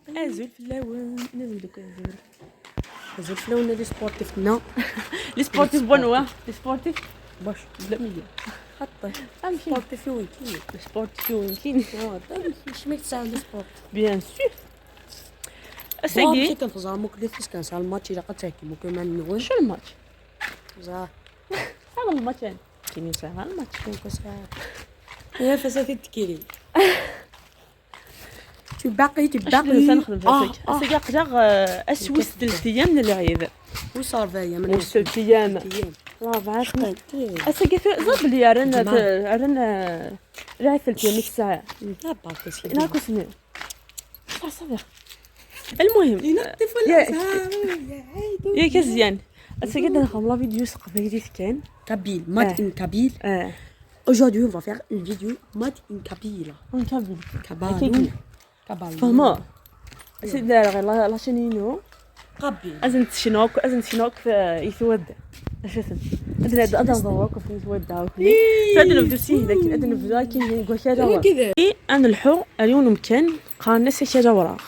ازول فلاون نزل دوك ازول فلاون لي سبورتيف نا لي سبورتيف بونوا لي سبورتيف باش بلا مية حطي امشي سبورتيف وين كاين سبورتيف وين كاين مش ميك تساعد لي سبورت بيان سور اساكي كنتظر موك لي فاش كنسال الماتش الا قتاكي ممكن ما نقول شو الماتش زاه هذا الماتش كاين ساعه الماتش كاين ساعه يا فساتي تكيري تباقي نخدم اساكي قدر اسوس 3 ايام من العيد وصار فيا من 3 ايام رابعه اساكي زاد لي رانا راي 3 ايام الساعه لا باكس ناكل سنين صافي المهم يا كزيان اساكي نخدم لا فيديو سقفيتي كان كابيل مات ان كابيل aujourd'hui on va faire une vidéo made in Kabyle فما سيدي لا شنينو قبل ازن تشنوك يتود اشتن ادنا ادنا في يتود وكلي فادنا بدوسي لكن ادنا بداكي يقول شجره انا الحو اليوم ممكن قان نسي شجره وراغ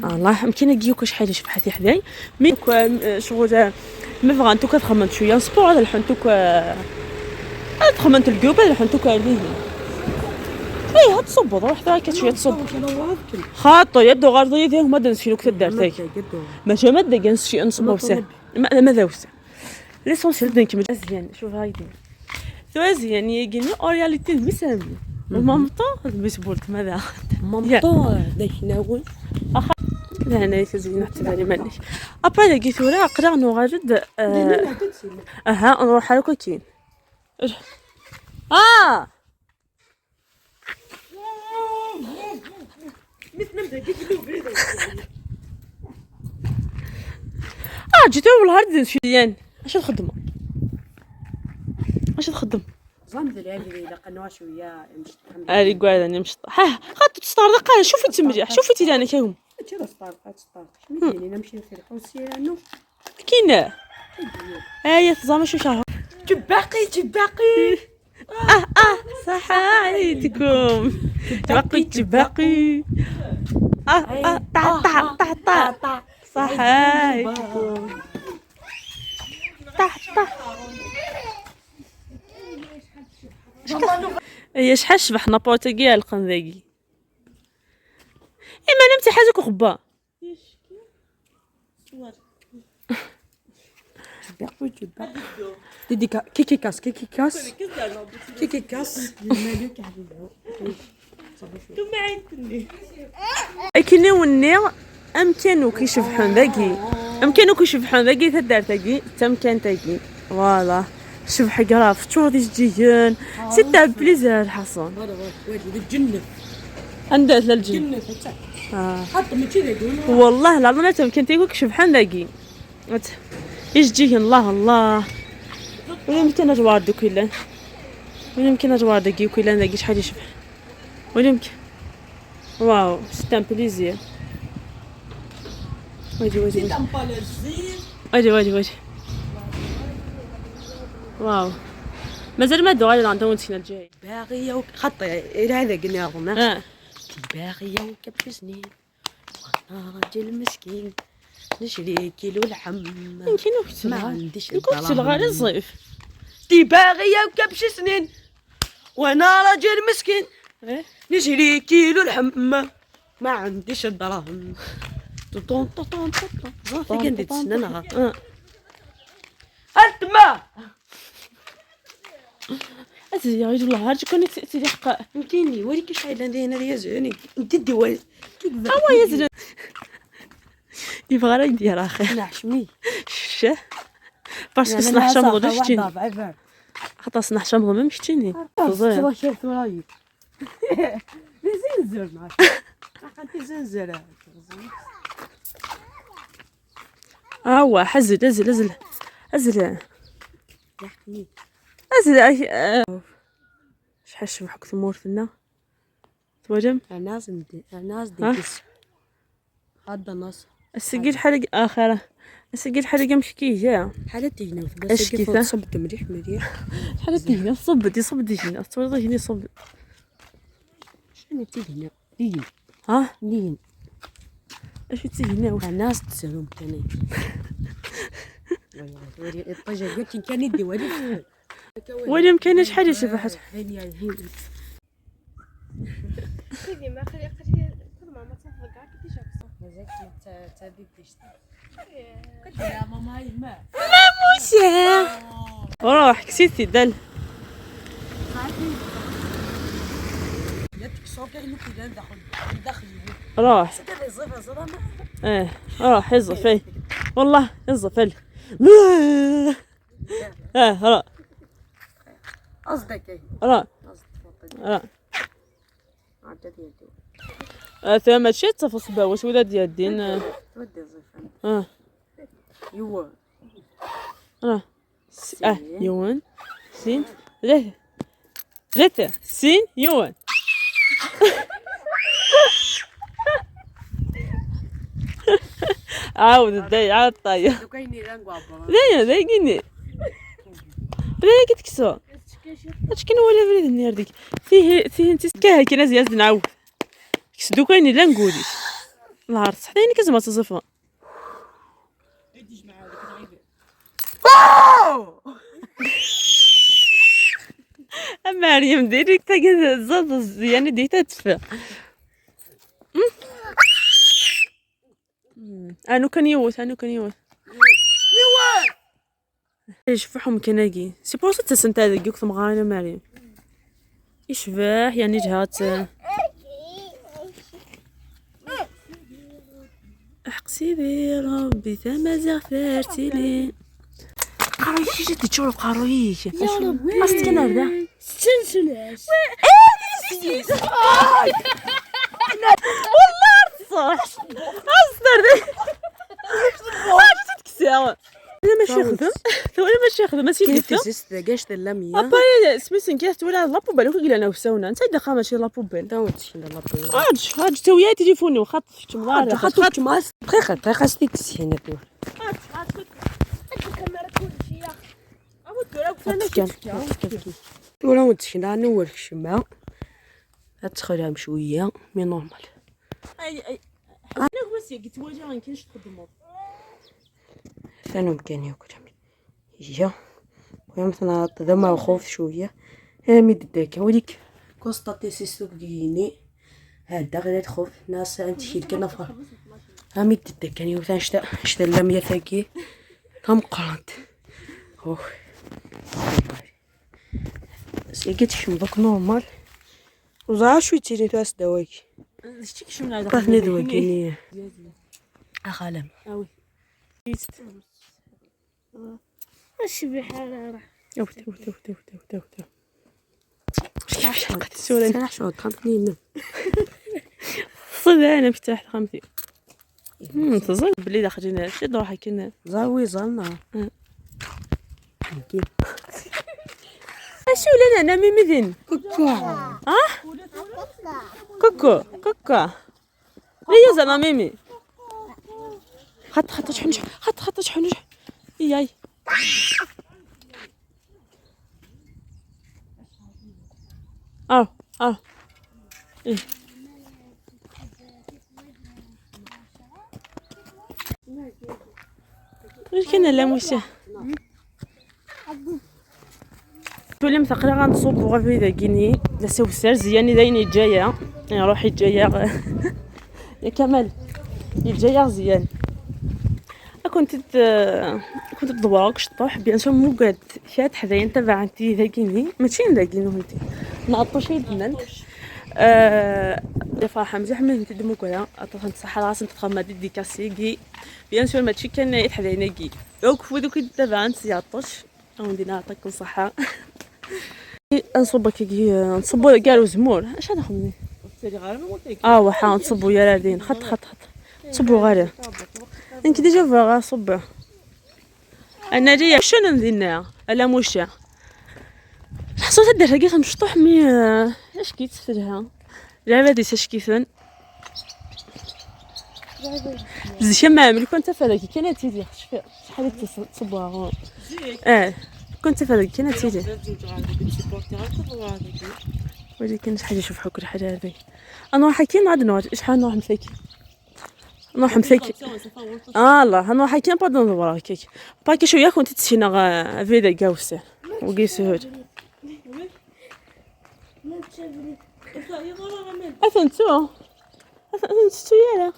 الله يمكن نجيوك شحال شبحتي حداي مي شغل ما بغا انتو كتخممت شويه سبور هذا الحنتوك تخممت الجوبه الحنتوك عليه اي هتصب روح ذاك شويه تصب خاطو يدو غارضيه ديال ما دنس شنو كثر دارتك ما جمد دنس شي نصبو بسه ما ذاوس ليسونسيال دنك مزيان شوف هايدي توازيان يجيني اورياليتي مسامي مامطو بسبورت ماذا مامطو داك ناول لا انا تزين حتى بالي مانيش ابا لقيت ولا قدر نغرد اها نروح على كوكين جيتو بالهارد شويان اش تخدم زعما ديال هذه الا قنوا شويه مشط هذه قاعده نمشط خاطر تسترق شوفي تمريح شوفي انا كاهم تي استرقات شنو نمشي في الحوسيه انه كاينه هي زعما شو شهر تباقي صح عليكم تباقي طا صح عليكم هي شحال شبح نابورتيكي القنذاكي اما نمتي حاجك وخبا ديديكا كيكي كاس الملك كاين وني امكانو كيشبحون ذاكي تدارتاكي تمكانتاكي فوالا شبح قراف تشوفي جيجن ستة بليزر حصان هذا الجنة عندها الجنة حط من كذا يقول والله العظيم لا تمكن تيقولك شبحان ذاكي يجيهن الله ويمكن اجوار دوك ولا ويمكن اجوار داكي وكيلا ذاكي شحال يشبح ويمكن واو ستة بليزر واجي واو مازال ما دوغ عندهم السنه الجاي باغيه خطي الى هذا قلنا لهم باغيه وكبش سنين وانا راجل مسكين نشري كيلو لحم ما عنديش غير الصيف تي باغيه وكبش سنين وانا راجل مسكين نشري كيلو لحم ما عنديش الدراهم طون صافي كندير سنانها انتما أزي يا رجل الله هرج كوني تسيدي حقا يمكنني وريكي شحال عندي يا زوني ندي وال كيكذا هو يا زلمه يبغى راه يدير اخي نحشمي شه باسكو سنحشم غدا شتيني حتى سنحشم غدا مشتيني صباح خير ورايك زنزر معاك انت زنزر هو حزل ازل يحكي شحال شبحك ثمور فينا توجم ناس ديكس هذا نص السجل حرق اخره السجل حرق مشكي جا حالتي هنا بس كيف صبت مريح حالتي هنا صبتي هنا صبتي هنا صب شنو تي هنا لين لين اش تيهنا الناس تسالهم كاني وري الطاجه قالت كان يدي ولي مكايناش حاجه شبحت هي سيدي ما خلي قلت ماما تفرق كاع كي تشوف مازال ما تبيتيش قلت يا ماما هاي ما موسى روح كسيتي دل يدك شوكه انه كذا داخل روح سكر يزيف زرامه روح يزف ايه والله يزف ال روح قصدك ايه روح روح ثم شي تصفص واش ولاد يدين تودي زيف يوا يوان سين ثلاثة سين يوان عاود الداي عاود طايح كايني لانغوا لا لاقيني لا كتكسو اش كاين ولا بريد النهار ديك فيه انت سكاها كي نازل نعاود كسدو كايني لا نقوليش الله عرفت حتى يعني كزما تصفى مريم ديريك تاكد زاد يعني ديتا تفا انو كان يوت يشفحهم كناقي سي بور سا تسنت هذاك يوك مغانا مريم يشفح يعني جهات احقسي بي ربي ثما زغفرتي لي قراي شي جدي تشوف قراي يا ربي اصلا كان هذا سلسلة والله صح اصدر تكساو انا ماشي خدم ماشي كاين خدم تيسيس كاش اللاميه ابا سميتين كاس ولا لابو بالك قال انا وساونا انت دخا ماشي لابو بال داوتش لابو هاج تويا تليفوني وخاطف مضارع خاطر ماس دقيقه ستيكس هنا دور الكاميرا كل شيء ولا ودش نور الشمع تدخلها بشويه مي نورمال انا هو سي قلت واجا غنكينش تخدموا ثاني مكان ياكل هي مثلا تضمع خوف شويه ميد داك وليك كونستاتي سيستوك ديني هذا غير تخوف ناس انت شي كنا فار ميد داك يعني مثلا شتا لاميه ثاكي هم قرانت اوه سي قلت شمبك نورمال وزعا شوي تيري تاس دواكي شتي كي شمنا هذا قاثني دواكي اخالم وي اش بحال راه اوت شحال السورة سلاح شو تخمتني صدق انا فتحت خمتي تظن بلي داخلين شي روحي كنا زاوي زلنا كيف اشو لنا انا ميمدين كوكو ليه زعما ميمي خط شحنش ياي إيه. كاين لا موسى تولي مثقله غنصوبو غير في داكيني لا سوسر زياني دايني جايه يا روحي جايه يا كمال الجايه زيان كنت تدورك شطوح بيان سور مو قاد شات حدايا تبع انتي داكيني ماشي داكينو انتي نعطو شي دنانت يا فرحه مزيان من انت دمو كذا اطفال صحه راس انت تخمم ديكاسيكي بيان سور ماشي كان يتحدايناكي دوك فودوك تبع انت يعطش او ندير نعطيكم صحه نصبك كي نصبوا كاع زمور اش هذا خمني وحا نصبوا يا لاردين خط صبوا غير انك ديجا فاغا صب انا جايه شنو ندير لا موشا حصلت درها كي مشطوح مي اش كيتسرها لعبه دي ساشكيثن زشمام اللي كنت فداكي كانت تيجي شحال تصبوها كنت فداكي كانت تيجي ولكن شحال يشوف كل حاجه هذيك انا راح كي نعاد نوض شحال نروح نفيكي نروح مسكي الله نروح كاين با ندور كيك باكي شويه كنت تسينا فيدا كاوسه وقيسهود أثنتو يلا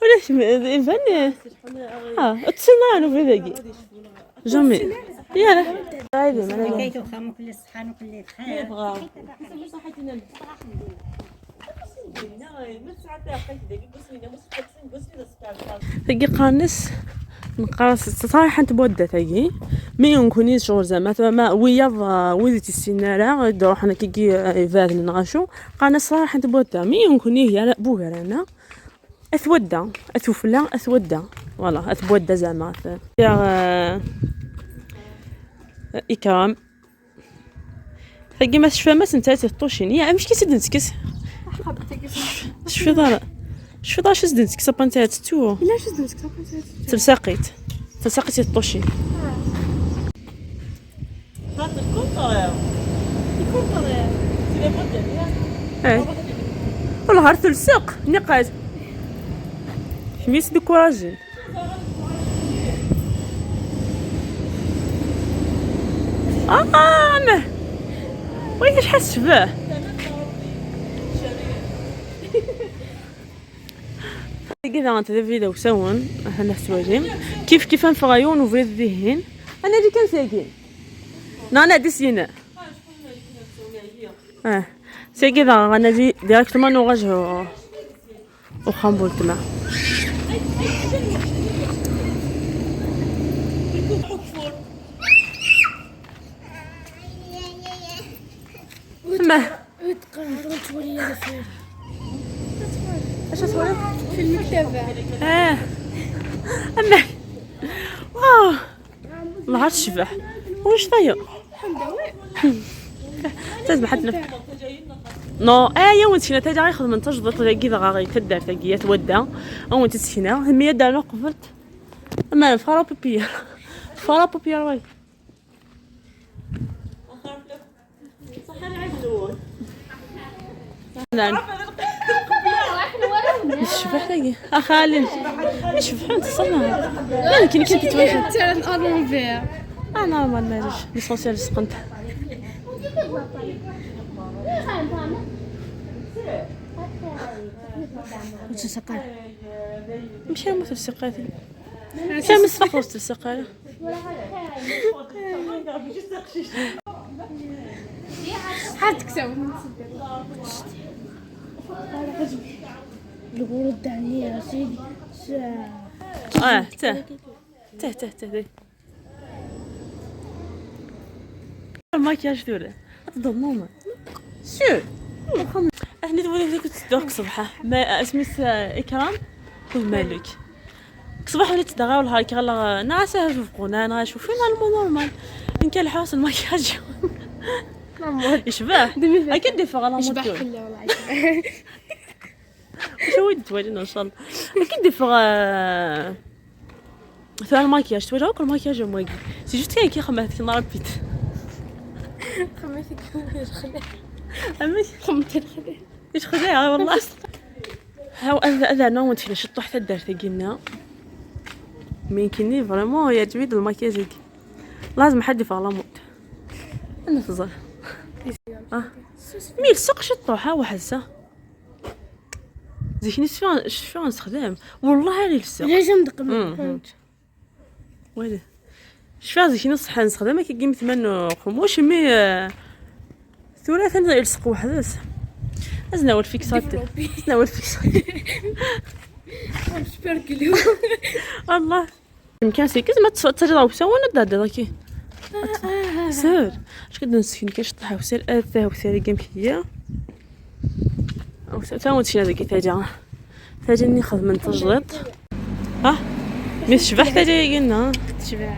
ولاش يفني تصنعوا في ذاكي جميل يلا هايدي ما كيتو خامو كل الصحان وكل بخير تجي قانس نقاس صراحة تبودة تجي مي نكوني شغل زعما ما وياض ويدتي السنارة دو حنا كي فاد نغاشو قانس صراحة تبودة مي نكوني هي لا بوغرانا اثودا اثوفلا اثودا فوالا اثبودا زعما يا اكرام تجي ما شفا ما سنتاتي طوشين يا مش كي نتكس شفي دار شفي دار شز نتكس بانتات تو لا شو زدت تلساقيت الطوشي والله هار تلساق نقاز حميس ديكوراجين ما وين حس به كذا انت فيديو سوون احنا سواجين كيف نفغيون وفريد ذهين انا اللي كان ساكن انا دسينا سي كذا انا دي ديريكتومون نواجهو وخامبولت ما ما تقررت ولي اش تقولي في المكتبة اما واو الله الشبح واش طاير تسمح حتى نو يوم تسينا تاجا غياخذ من تجضط كذا غاغي تدار تاكيا تودا او تسينا هم يدا قفلت اما فارا بوبيا واي نعم الشبح تاقي خالي الشبح انت صنع يمكن كنت تواجه ترى نقرب فيها انا ما نجيش ليسونسيال سقنت وتسقى مشي مثل سقاتي كم مسفق وسط السقاله حتكسب الورد عليا سيدي ته الماكياج دوله تضمومه شو احنا تقولي هذيك تدوك صبحه ما اسميت اكرام ومالك صباح وليت دغاول هاك غلا ناسه شوفونا انا شوفينا نورمال ان كان الحواس الماكياج يشبه اكيد دفع على يشبح موتور كله والله شو ودي تواجهنا ان شاء الله اكيد دفع ثاني الماكياج تواجه كل ماكياج موقي سي جوست كي خمات كي نربيت خميتك خليه امي خمت الخليه ايش خداها والله هاو اذا نومت فينا شطو حتى دار ثقيلنا مين كني فريمون يا جميل الماكياج لازم حد يفعل موت انا تظل ميل سق شطو حاو حسه زيني شلون نستخدم والله هاني لسه لازم دقم ويلي شفا زيني نصح نستخدمها كي قيمت منو خموش مي ثلاثة يلصق واحد بس ازنا والفيكسات ازنا والفيكسات سبيركلو الله يمكن سيكز ما تجراو سوينا دادا كي سير اش كد نسكن كنشطح وسير اثا وسير قمكيه او ساوت شي هذاك تاجا ناخذ من تجلط مش شبح تاجا قلنا تشبع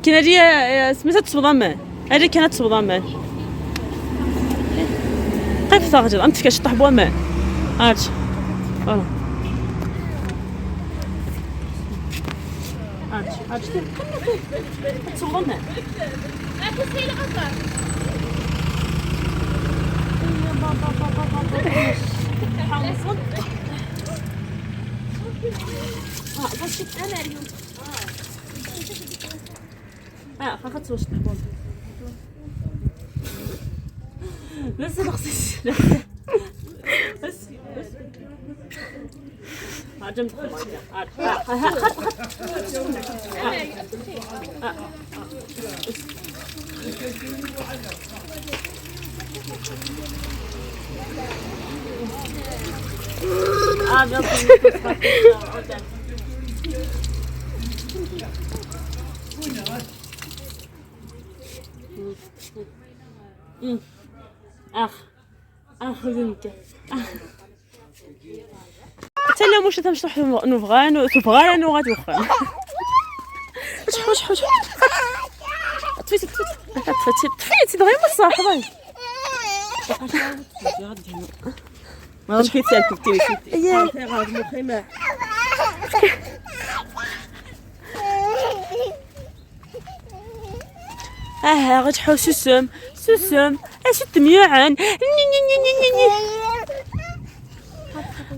كنا جي سميتها تصبضان هذه كانت تصبضان كيف تاخذ انت كشطح بوما هاج والله هاج تصبضان خافت واش تحبون بس نقصي بس عجمت اخ زنك تلا مش تمشي نبغى تبغى انا غادي وخا وش طفيتي دغيا ما صاحبي ما مش كيتسالك كثير يا غاد مخيمه غادي حو سوسم اش تميعن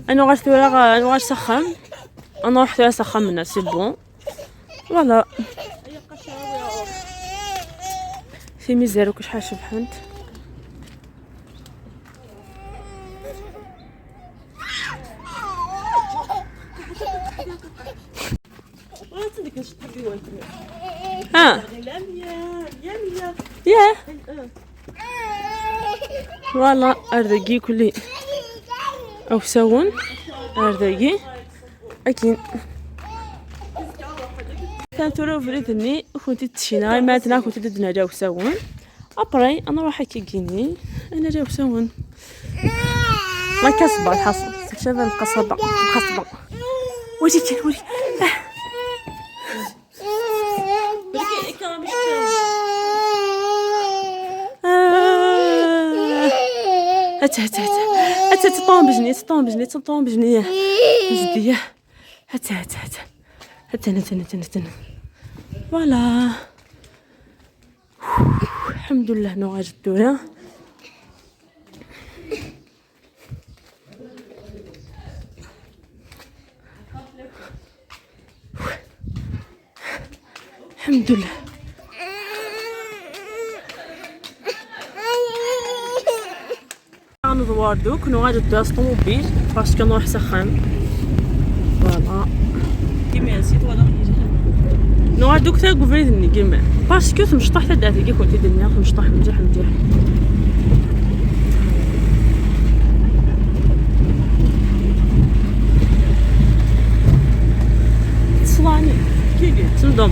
انا غادي سخن انا رحت اسخن منها سي بون فوالا في ميزير وكشحال شبحنت ها يا فوالا اردقي كلي او ساون اردقي اكين كانت ورا فريتني وكنت تشينا ماتنا كنت ددنا جاو ساون ابري انا راح كيجيني انا جاو ساون ما كسبه الحصل شاف القصبه وجي كان وري هات تطون بجنيه جديه هات فوالا الحمد لله نو جدونا الحمد لله ندوار دوك نو غادي داز طوموبيل باسكو نروح سخان فوالا كيما نسيت ولا نو غادي دوك تا قبريتني كيما باسكو تمشطح تا داتي كي كنت دنيا تمشطح مليح تصلاني كي تندم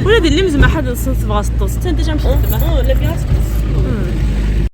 ولا دير لي مزما حد تبغى 16 انت جا مشيت لا بيان